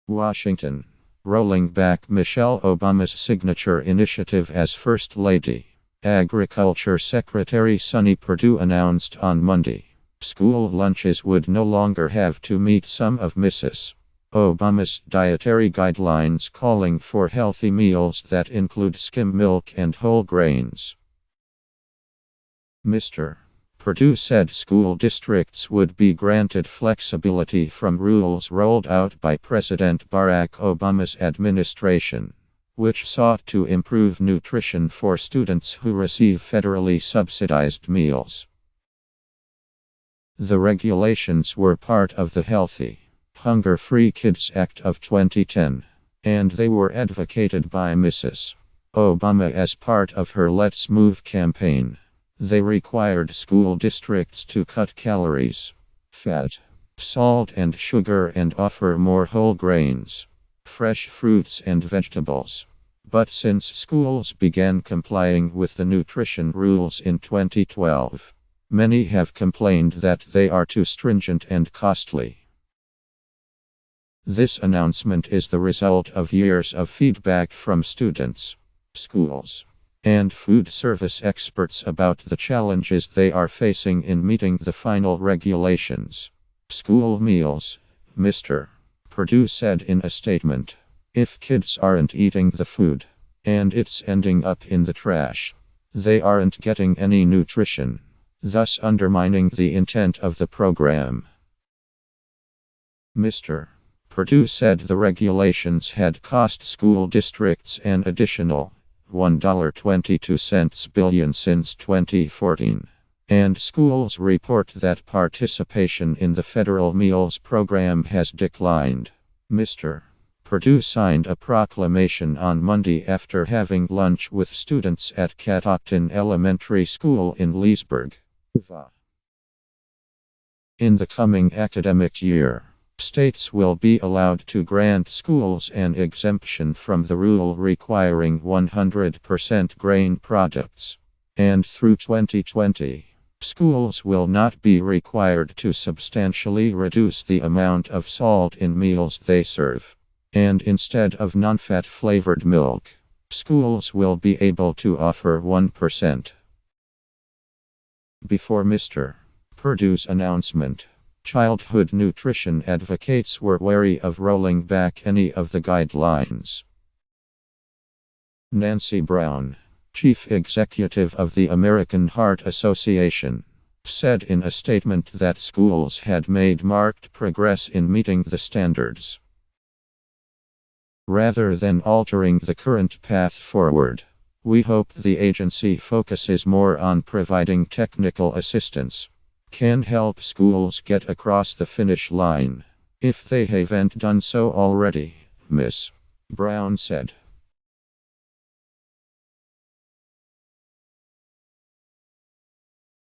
Washington. Rolling back Michelle Obama's signature initiative as First Lady. Agriculture Secretary Sonny Perdue announced on Monday school lunches would no longer have to meet some of Mrs. Obama's dietary guidelines calling for healthy meals that include skim milk and whole grains. Mr. Perdue said school districts would be granted flexibility from rules rolled out by President Barack Obama's administration, which sought to improve nutrition for students who receive federally subsidized meals. The regulations were part of the Healthy, Hunger-Free Kids Act of 2010, and they were advocated by Mrs. Obama as part of her Let's Move campaign. They required school districts to cut calories, fat, salt, and sugar and offer more whole grains, fresh fruits, and vegetables. But since schools began complying with the nutrition rules in 2012, many have complained that they are too stringent and costly. This announcement is the result of years of feedback from students, schools, and food service experts about the challenges they are facing in meeting the final regulations. School meals, Mr. Perdue said in a statement. If kids aren't eating the food, and it's ending up in the trash, they aren't getting any nutrition, thus undermining the intent of the program. Mr. Perdue said the regulations had cost school districts an additional $1.22 billion since 2014, and schools report that participation in the federal meals program has declined. Mr. Perdue signed a proclamation on Monday after having lunch with students at Catoctin Elementary School in Leesburg. In the coming academic year, states will be allowed to grant schools an exemption from the rule requiring 100% grain products, and through 2020, schools will not be required to substantially reduce the amount of salt in meals they serve. And instead of non-fat flavored milk, schools will be able to offer 1%. Before Mr. Perdue's announcement, childhood nutrition advocates were wary of rolling back any of the guidelines. Nancy Brown, chief executive of the American Heart Association, said in a statement that schools had made marked progress in meeting the standards. Rather than altering the current path forward, we hope the agency focuses more on providing technical assistance, can help schools get across the finish line, if they haven't done so already, Ms. Brown said.